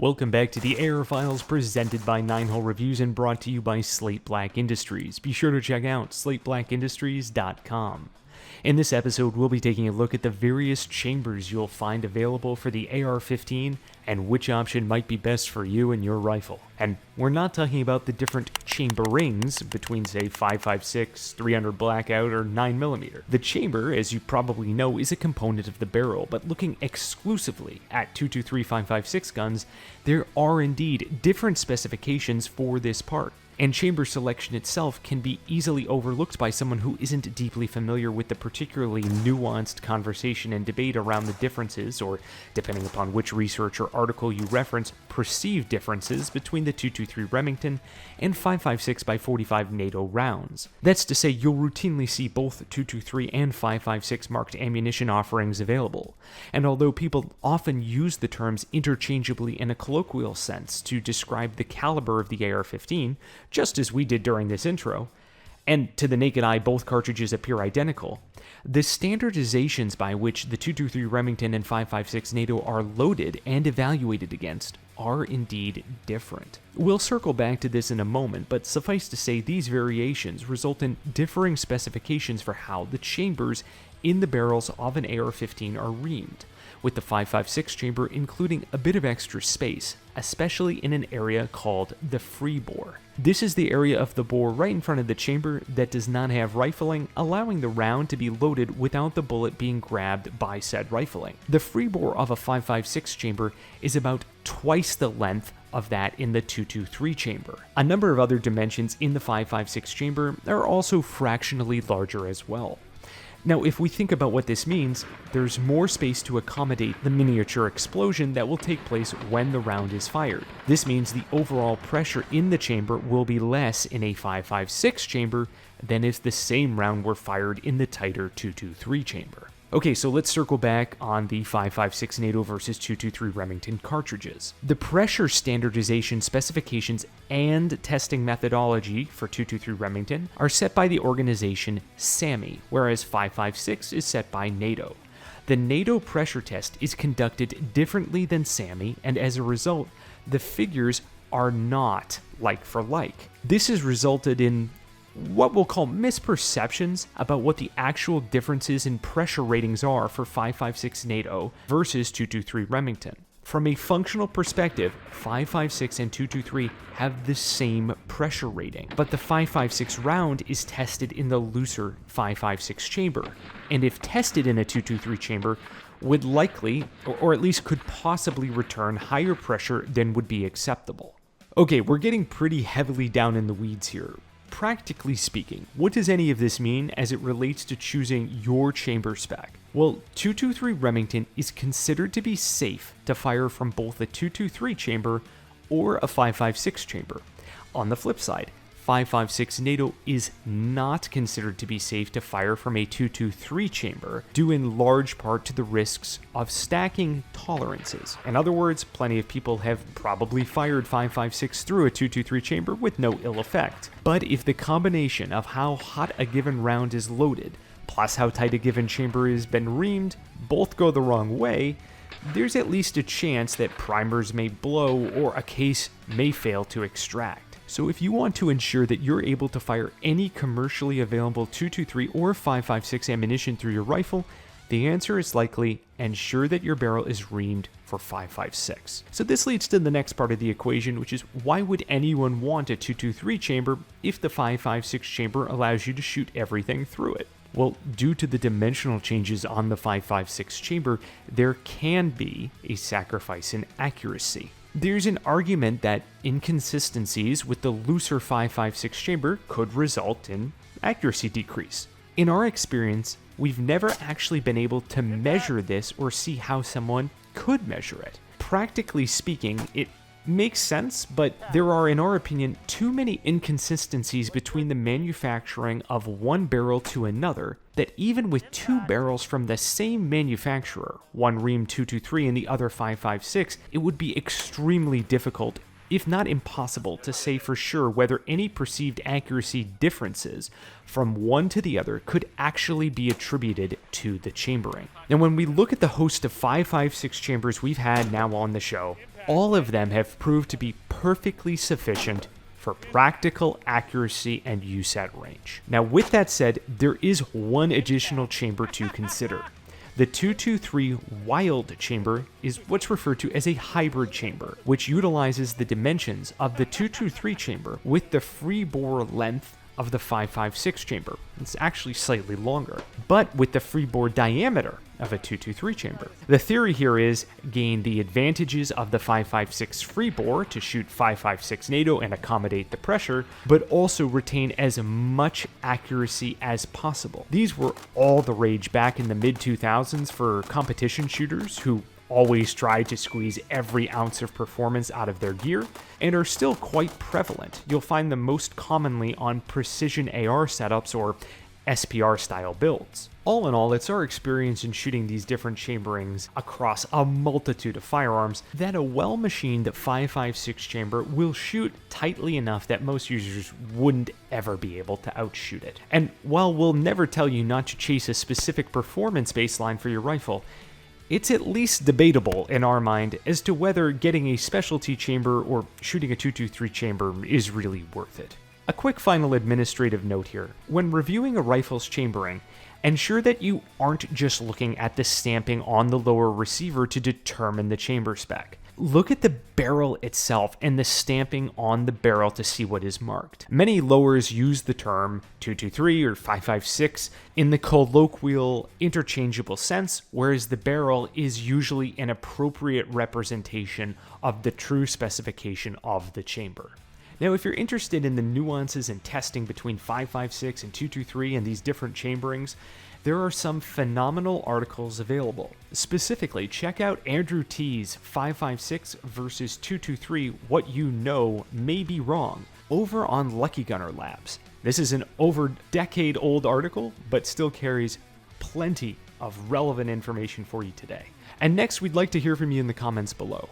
Welcome back to the Air Files presented by 9-Hole Reviews and brought to you by Slate Black Industries. Be sure to check out slateBlackIndustries.com. In this episode, we'll be taking a look at the various chambers you'll find available for the AR-15 and which option might be best for you and your rifle. And we're not talking about the different chamberings between, say, 5.56, 300 blackout, or 9mm. The chamber, as you probably know, is a component of the barrel, but looking exclusively at 223 5.56 guns, there are indeed different specifications for this part. And chamber selection itself can be easily overlooked by someone who isn't deeply familiar with the particularly nuanced conversation and debate around the differences, or, depending upon which research or article you reference, perceived differences between the 223 Remington and 5.56x45 NATO rounds. That's to say, you'll routinely see both 223 and 5.56 marked ammunition offerings available. And although people often use the terms interchangeably in a colloquial sense to describe the caliber of the AR-15, just as we did during this intro, and to the naked eye both cartridges appear identical, the standardizations by which the 223 Remington and 5.56 NATO are loaded and evaluated against are indeed different. We'll circle back to this in a moment, but suffice to say these variations result in differing specifications for how the chambers in the barrels of an AR-15 are reamed, with the 5.56 chamber including a bit of extra space, especially in an area called the free bore. This is the area of the bore right in front of the chamber that does not have rifling, allowing the round to be loaded without the bullet being grabbed by said rifling. The free bore of a 5.56 chamber is about twice the length of that in the 223 chamber. A number of other dimensions in the 5.56 chamber are also fractionally larger as well. Now, if we think about what this means, there's more space to accommodate the miniature explosion that will take place when the round is fired. This means the overall pressure in the chamber will be less in a 5.56 chamber than if the same round were fired in the tighter 223 chamber. Okay, so let's circle back on the 5.56 NATO versus 223 Remington cartridges. The pressure standardization specifications and testing methodology for 223 Remington are set by the organization SAMI, whereas 5.56 is set by NATO. The NATO pressure test is conducted differently than SAMI, and as a result, the figures are not like for like. This has resulted in what we'll call misperceptions about what the actual differences in pressure ratings are for 5.56 NATO versus 223 Remington. From a functional perspective, 5.56 and 223 have the same pressure rating, but the 5.56 round is tested in the looser 5.56 chamber, and if tested in a 223 chamber, would likely, or at least could possibly return higher pressure than would be acceptable. Okay, we're getting pretty heavily down in the weeds here. Practically speaking, what does any of this mean as it relates to choosing your chamber spec? Well, 223 Remington is considered to be safe to fire from both a 223 chamber or a 5.56 chamber. On the flip side, 5.56 NATO is not considered to be safe to fire from a 223 chamber, due in large part to the risks of stacking tolerances. In other words, plenty of people have probably fired 5.56 through a 223 chamber with no ill effect. But if the combination of how hot a given round is loaded, plus how tight a given chamber has been reamed, both go the wrong way, there's at least a chance that primers may blow or a case may fail to extract. So if you want to ensure that you're able to fire any commercially available 223 or 5.56 ammunition through your rifle, the answer is likely ensure that your barrel is reamed for 5.56. So this leads to the next part of the equation, which is why would anyone want a 223 chamber if the 5.56 chamber allows you to shoot everything through it? Well, due to the dimensional changes on the 5.56 chamber, there can be a sacrifice in accuracy. There's an argument that inconsistencies with the looser 5.56 chamber could result in accuracy decrease. In our experience, we've never actually been able to measure this or see how someone could measure it. Practically speaking, it makes sense, but there are, in our opinion, too many inconsistencies between the manufacturing of one barrel to another that even with two barrels from the same manufacturer, one Ream 223 and the other 5.56, it would be extremely difficult, if not impossible, to say for sure whether any perceived accuracy differences from one to the other could actually be attributed to the chambering. Now, when we look at the host of 5.56 chambers we've had now on the show, all of them have proved to be perfectly sufficient for practical accuracy and use at range. Now, with that said, there is one additional chamber to consider. The 223 Wylde chamber is what's referred to as a hybrid chamber, which utilizes the dimensions of the 223 chamber with the free bore length of the 556 chamber. It's actually slightly longer, but with the free bore diameter of a 223 chamber. The theory here is gain the advantages of the 556 free bore to shoot 556 NATO and accommodate the pressure, but also retain as much accuracy as possible. These were all the rage back in the mid-2000s for competition shooters who always tried to squeeze every ounce of performance out of their gear, and are still quite prevalent. You'll find them most commonly on precision AR setups or SPR style builds. All in all, it's our experience in shooting these different chamberings across a multitude of firearms that a well-machined 5.56 chamber will shoot tightly enough that most users wouldn't ever be able to outshoot it. And while we'll never tell you not to chase a specific performance baseline for your rifle, it's at least debatable in our mind as to whether getting a specialty chamber or shooting a 223 chamber is really worth it. A quick final administrative note here. When reviewing a rifle's chambering, ensure that you aren't just looking at the stamping on the lower receiver to determine the chamber spec. Look at the barrel itself and the stamping on the barrel to see what is marked. Many lowers use the term 223 or 5.56 in the colloquial interchangeable sense, whereas the barrel is usually an appropriate representation of the true specification of the chamber. Now, if you're interested in the nuances and testing between 5.56 and 223 and these different chamberings, there are some phenomenal articles available. Specifically, check out Andrew T's 5.56 versus 223 What You Know May Be Wrong over on Lucky Gunner Labs. This is an over decade-old article, but still carries plenty of relevant information for you today. And next, we'd like to hear from you in the comments below.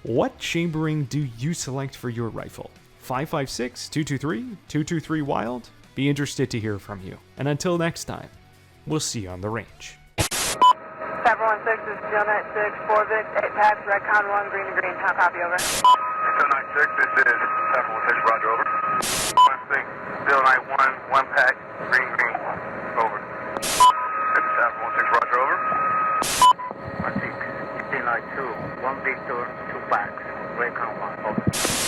What chambering do you select for your rifle? 5.56, 223, 223 Wylde? Be interested to hear from you. And until next time, we'll see you on the range. 716 is Steel 96, 4 Vic, 8 packs, red con 1, green to green. How copy, over? Steel 96, this is 716, roger, over. 16, Steel 91, 1 pack, green, green, over. This is 716, roger, over. 16, Steel 92, 1 Victor, 2 packs, red con 1, over.